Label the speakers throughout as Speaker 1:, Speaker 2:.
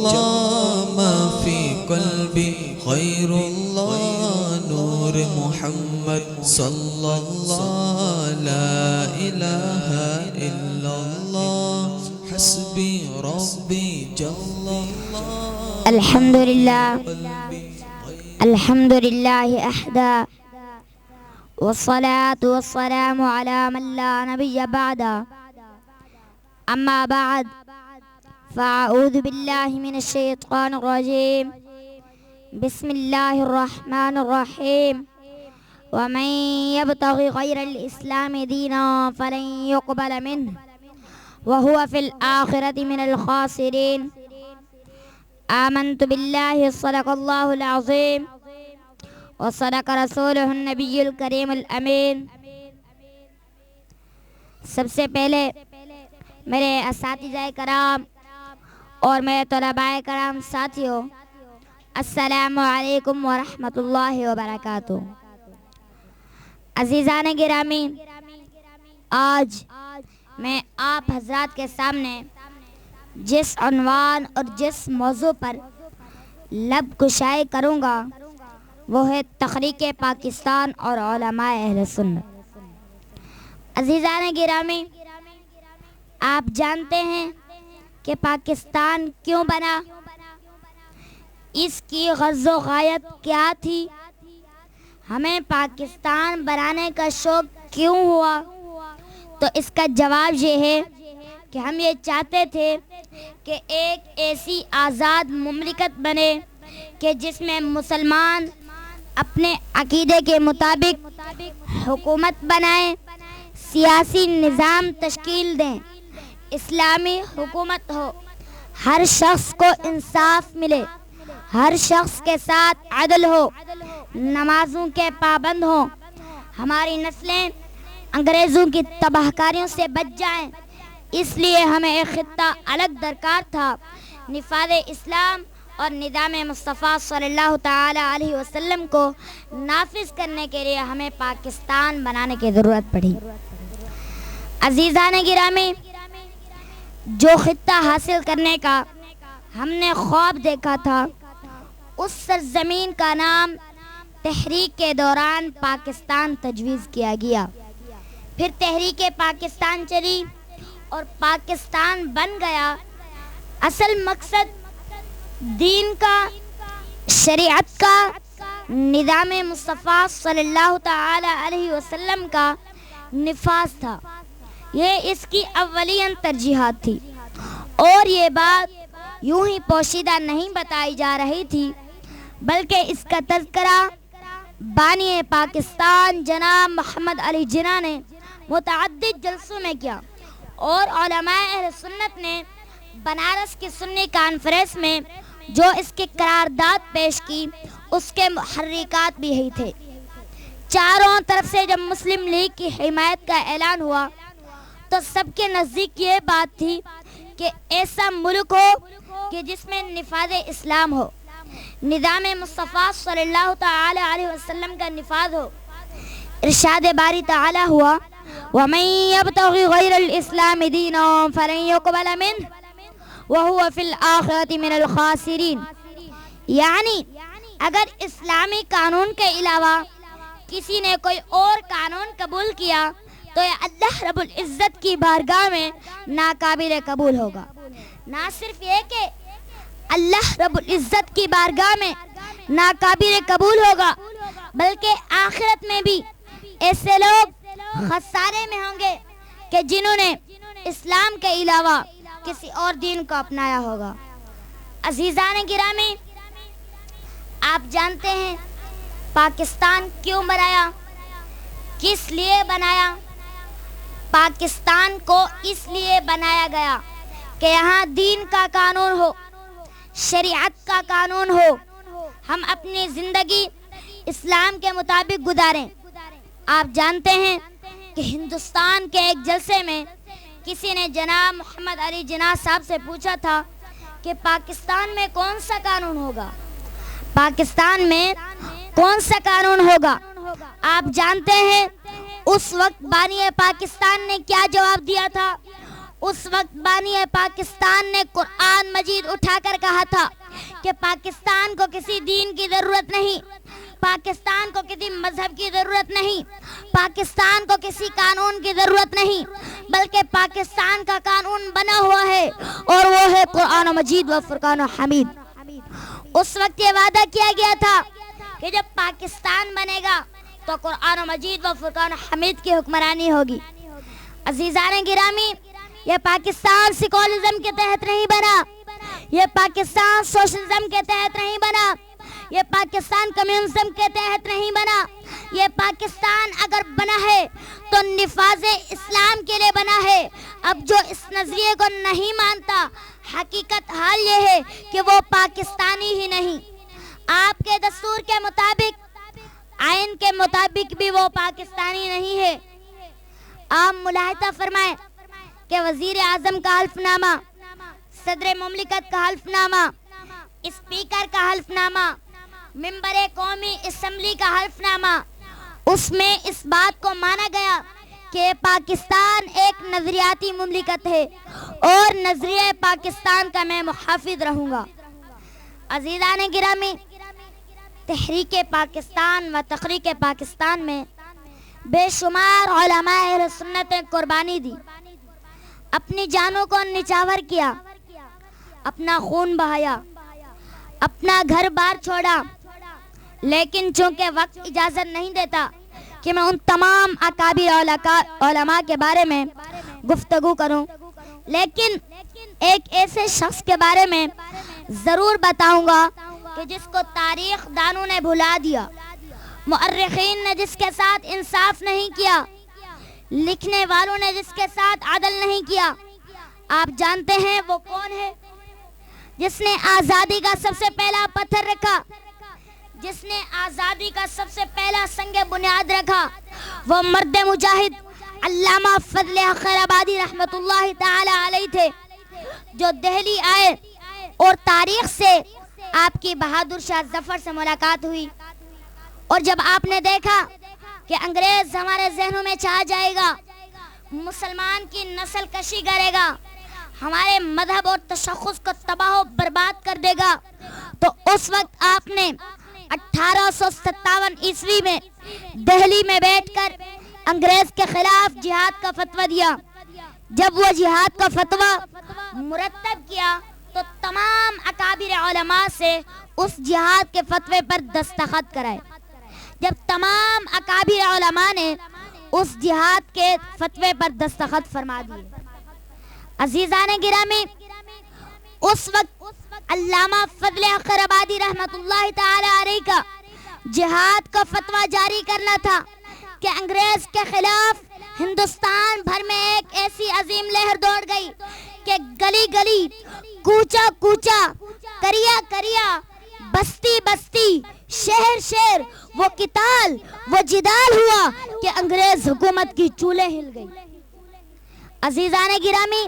Speaker 1: الله ما في قلبي خير الله نور محمد صلى الله لا إله إلا الله حسبي ربي جل الله
Speaker 2: الحمد لله أحدا والصلاة والسلام على من لا نبي بعده أما بعد فأعوذ بالله من الشيطان الرجيم بسم الله الرحمن الرحيم ومن يبتغي غير الإسلام دينا فلن يقبل منه وهو في الآخرة من الخاسرين آمنت بالله صدق الله العظيم وصدق رسوله النبی الکریم الامین۔ سب سے پہلے میرے اساتذہ کرام اور میرے طلباء کرام ساتھیوں، السلام علیکم ورحمۃ اللہ وبرکاتہ۔ عزیزان گرامی، آج میں آپ حضرات کے سامنے جس عنوان اور جس موضوع پر لب کشائی کروں گا وہ ہے تحریک پاکستان اور علماء اہل سنت۔ عزیزان گرامی، آپ جانتے ہیں کہ پاکستان کیوں بنا، اس کی غرض و غایت کیا تھی، ہمیں پاکستان بنانے کا شوق کیوں ہوا؟ تو اس کا جواب یہ ہے کہ ہم یہ چاہتے تھے کہ ایک ایسی آزاد مملکت بنے کہ جس میں مسلمان اپنے عقیدے کے مطابق حکومت بنائیں، سیاسی نظام تشکیل دیں، اسلامی حکومت ہو، ہر شخص کو انصاف ملے، ہر شخص کے ساتھ عدل ہو، نمازوں کے پابند ہوں، ہماری نسلیں انگریزوں کی تباہ کاریوں سے بچ جائیں۔ اس لیے ہمیں ایک خطہ الگ درکار تھا۔ نفاذ اسلام اور نظام مصطفیٰ صلی اللہ تعالی علیہ وسلم کو نافذ کرنے کے لیے ہمیں پاکستان بنانے کی ضرورت پڑی۔ عزیزان گرامی، جو خطہ حاصل کرنے کا ہم نے خواب دیکھا تھا، اس سرزمین کا نام تحریک کے دوران پاکستان تجویز کیا گیا۔ پھر تحریک پاکستان چلی اور پاکستان بن گیا۔ اصل مقصد دین کا، شریعت کا، نظام مصطفیٰ صلی اللہ تعالی علیہ وسلم کا نفاذ تھا۔ یہ اس کی اولین ترجیحات تھی، اور یہ بات یوں ہی پوشیدہ نہیں بتائی جا رہی تھی، بلکہ اس کا تذکرہ بانی پاکستان جناب محمد علی جناح نے متعدد جلسوں میں کیا، اور علماء اہل سنت نے بنارس کی سنی کانفرنس میں جو اس کی قرارداد پیش کی، اس کے محرکات بھی یہی تھے۔ چاروں طرف سے جب مسلم لیگ کی حمایت کا اعلان ہوا تو سب کے نزدیک یہ بات تھی کہ ایسا ملک ہو کہ جس میں نفاذ اسلام ہو، نظام مصطفیٰ صلی اللہ تعالی علیہ وسلم کا نفاذ ہو۔ ارشاد باری تعالی ہوا، وَمَن يَبْتَغِ غَيْرَ الْإِسْلَامِ دِينًا فَلَن يُقْبَلَ مِنْهُ وَهُوَ فِي الْآخِرَةِ مِنَ الْخَاسِرِينَ۔ یعنی اگر اسلامی قانون کے علاوہ کسی نے کوئی اور قانون قبول کیا تو یہ اللہ رب العزت کی بارگاہ میں ناقابل قبول ہوگا۔ نہ صرف یہ کہ اللہ رب العزت کی بارگاہ میں ناقابل قبول ہوگا، بلکہ آخرت میں بھی ایسے لوگ خسارے میں ہوں گے کہ جنہوں نے اسلام کے علاوہ کسی اور دین کو اپنایا ہوگا۔ عزیزان گرامی، آپ جانتے ہیں پاکستان کیوں بنایا، کس لیے بنایا؟ پاکستان کو اس لیے بنایا گیا کہ یہاں دین کا قانون ہو، شریعت کا قانون ہو، ہم اپنی زندگی اسلام کے مطابق گزاریں۔ آپ جانتے ہیں کہ ہندوستان کے ایک جلسے میں کسی نے جناب محمد علی جناح صاحب سے پوچھا تھا کہ پاکستان میں کون سا قانون ہوگا، پاکستان میں کون سا قانون ہوگا؟ آپ جانتے ہیں اس وقت بانی پاکستان نے کیا جواب دیا تھا؟ اس وقت بانی پاکستان نے قرآن مجید اٹھا کر کہا تھا کہ پاکستان کو کسی دین کی ضرورت نہیں، پاکستان کو کسی مذہب کی ضرورت نہیں، پاکستان کو کسی قانون کی ضرورت نہیں، بلکہ پاکستان کا قانون بنا ہوا ہے اور وہ ہے قرآن مجید و فرقان حمید۔ اس وقت یہ وعدہ کیا گیا تھا کہ جب پاکستان بنے گا تو قرآن مجید و فرقان حمید کی حکمرانی ہوگی۔ عزیزان گرامی، یہ پاکستان سیکولرزم کے تحت نہیں بنا، یہ پاکستان سوشلزم کے تحت نہیں بنا، یہ پاکستان کمیونزم کے تحت نہیں بنا، یہ پاکستان اگر بنا ہے تو نفاذ اسلام کے لیے بنا ہے۔ اب جو اس نظریے کو نہیں مانتا، حقیقت حال یہ ہے کہ وہ پاکستانی ہی نہیں، آپ کے دستور کے مطابق، آئین کے مطابق بھی وہ پاکستانی نہیں ہے۔ آپ ملاحظہ فرمائیں کہ وزیر اعظم کا حلف نامہ، صدر مملکت کا حلف نامہ، اسپیکر کا حلف نامہ، ممبر قومی اسمبلی کا حلف نامہ، اس میں اس بات کو مانا گیا کہ پاکستان ایک نظریاتی مملکت ہے اور نظریہ پاکستان کا میں محافظ رہوں گا۔ عزیزان گرامی، تحریک پاکستان و تخریک پاکستان میں بے شمار علماء اہل سنت نے قربانی دی، اپنی جانوں کو نچاور کیا، اپنا خون بہایا، اپنا گھر بار چھوڑا، لیکن چونکہ وقت اجازت نہیں دیتا کہ میں ان تمام اکابر علماء کے بارے میں گفتگو کروں، لیکن ایک ایسے شخص کے بارے میں ضرور بتاؤں گا کہ جس کو تاریخ دانوں نے بھلا دیا، مؤرخین نے جس کے ساتھ انصاف نہیں کیا، لکھنے والوں نے جس کے ساتھ عدل نہیں کیا۔ آپ جانتے ہیں وہ کون ہے؟ جس نے آزادی کا سب سے پہلا پتھر رکھا، جس نے آزادی کا سب سے پہلا سنگ بنیاد رکھا، وہ مرد مجاہد علامہ فضل خیر آبادی رحمت اللہ تعالی علیہ تھے، جو دہلی آئے اور تاریخ سے آپ کی بہادر شاہ ظفر سے ملاقات ہوئی، اور جب آپ نے دیکھا کہ انگریز ہمارے ذہنوں میں چھا جائے گا، مسلمان کی نسل کشی کرے گا، ہمارے مذہب اور تشخص کو تباہ و برباد کر دے گا، تو اس وقت آپ نے 1857 عیسوی میں دہلی میں بیٹھ کر انگریز کے خلاف جہاد کا فتویٰ دیا۔ جب وہ جہاد کا فتویٰ مرتب کیا تو تمام اکابر علماء سے اس جہاد کے فتوے پر دستخط کرائے۔ جب تمام اکابر علماء نے اس جہاد کے فتوے پر دستخط فرما دیے، عزیزان گرامی، اس وقت علامہ فضل خیر آبادی رحمت اللہ تعالی علیہ کا جہاد کا فتویٰ جاری کرنا تھا کہ انگریز کے خلاف ہندوستان بھر میں ایک ایسی عظیم لہر دوڑ گئی کہ گلی گلی، کوچا کوچا، کریا کریا، بستی بستی، شہر شہر وہ قتال، وہ جدال ہوا کہ انگریز حکومت کی چولیں ہل گئی۔ عزیزان گرامی،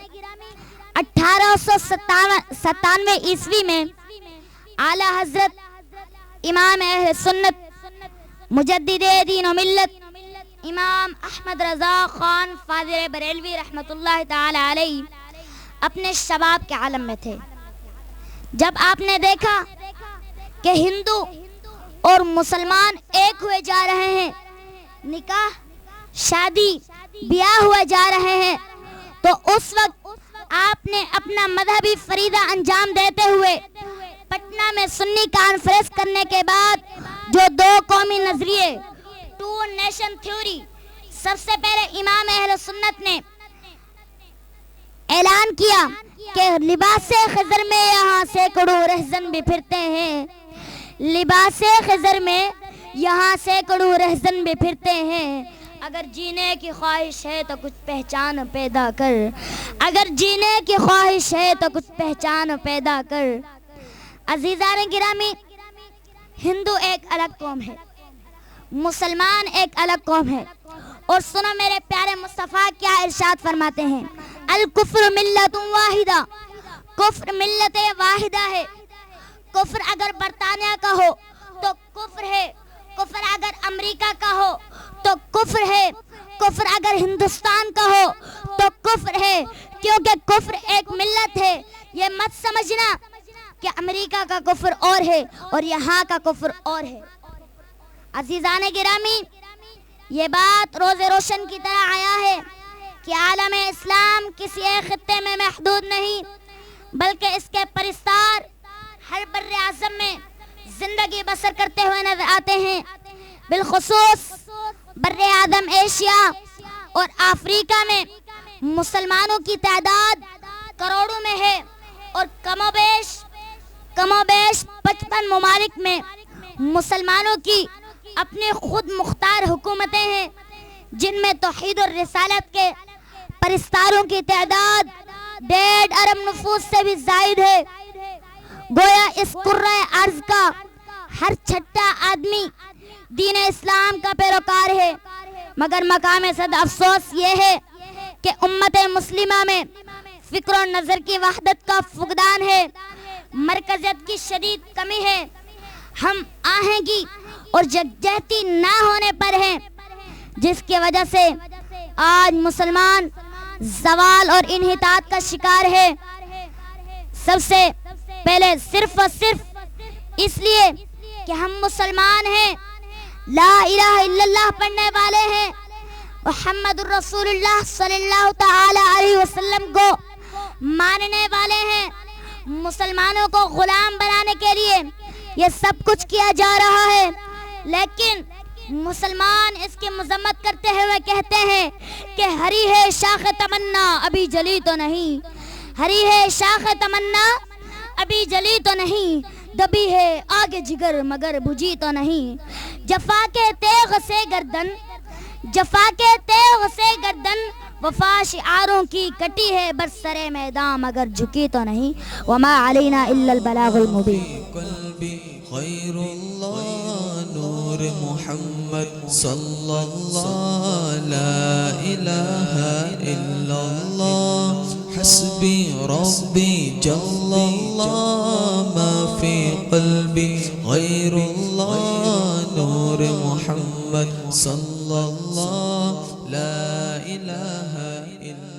Speaker 2: 1897 عیسوی میں اعلیٰ حضرت امام اہل سنت مجدد دین و ملت امام احمد رضا خان فاضل بریلوی رحمت اللہ تعالی علیہ اپنے شباب کے عالم میں تھے۔ جب آپ نے دیکھا کہ ہندو اور مسلمان ایک ہوئے جا رہے ہیں، نکاح، شادی، بیاہ ہوئے جا رہے ہیں، تو اس وقت آپ نے اپنا مذہبی فریضہ انجام دیتے ہوئے پٹنہ میں سنی کانفرنس کرنے کے بعد جو دو قومی نظریے، ٹو نیشن تھیوری، سب سے پہلے امام اہل سنت نے اعلان کیا کہ لباس خضر میں یہاں سینکڑوں رہزن بھی پھرتے ہیں، لباس خضر میں یہاں سینکڑوں رہزن بھی پھرتے ہیں، اگر جینے کی خواہش ہے تو کچھ پہچان پیدا کر، اگر جینے کی خواہش ہے تو کچھ پہچان پیدا کر۔ عزیزان گرامی، ہندو ایک الگ قوم ہے، مسلمان ایک الگ قوم ہے، اور سنو میرے پیارے مصطفیٰ کیا ارشاد فرماتے ہیں، الکفر ملت واحدہ، کفر ملت واحدہ ہے۔ کفر اگر برطانیہ کا ہو تو کفر ہے، کفر اگر امریکہ کا ہو تو کفر ہے، کفر اگر ہندوستان کا ہو تو کفر ہے، کیونکہ کفر ایک ملت ہے۔ یہ مت سمجھنا کہ امریکہ کا کفر اور ہے اور یہاں کا کفر اور ہے۔ عزیزان گرامی، یہ بات روز روشن کی طرح آیا ہے کہ عالم اسلام کسی ایک خطے میں محدود نہیں، بلکہ اس کے پرستار ہر بر اعظم میں زندگی بسر کرتے ہوئے نظر آتے ہیں۔ بالخصوص بر اعظم ایشیا اور افریقہ میں مسلمانوں کی تعداد کروڑوں میں ہے، اور کم و بیش 55 ممالک میں مسلمانوں کی اپنی خود مختار حکومتیں ہیں، جن میں توحید اور رسالت کے پرستاروں کی تعداد 1.5 ارب نفوس سے بھی زائد ہے۔ گویا اس کرۂ ارض کا ہر چھٹا آدمی دین اسلام کا پیروکار ہے، مگر مقام صد افسوس یہ ہے کہ امت مسلمہ میں فکر و نظر کی وحدت کا فقدان ہے، مرکزیت کی شدید کمی ہے، ہم آہنگی اور یکجہتی نہ ہونے پر ہیں، جس کی وجہ سے آج مسلمان زوال اور انحطاط کا شکار ہے۔ سب سے پہلے صرف اور صرف اس لیے کہ ہم مسلمان ہیں، لا الہ الا اللہ پڑھنے والے ہیں، محمد الرسول اللہ صلی اللہ تعالی علیہ وسلم کو ماننے والے ہیں۔ مسلمانوں کو غلام بنانے کے لیے یہ سب کچھ کیا جا رہا ہے، لیکن مسلمان اس کی مذمت کرتے ہوئے کہتے ہیں کہ ہری ہے شاخ تمنا ابھی جلی تو نہیں، ہری ہے شاخ تمنا ابھی جلی تو نہیں، دبی ہے آگے جگر مگر بجھی تو نہیں۔ جفا کے تیغ سے گردن وفا شعاروں کی کٹی ہے برسر میدان مگر جھکی تو نہیں، وما علینا الا البلاغ المبین۔
Speaker 1: قلبی خیر اللہ نور محمد صلی اللہ لا الہ الا اللہ حسبی ربی جل اللہ ما فی قلبی غیر اللہ نور محمد صلی اللہ لا الہ الا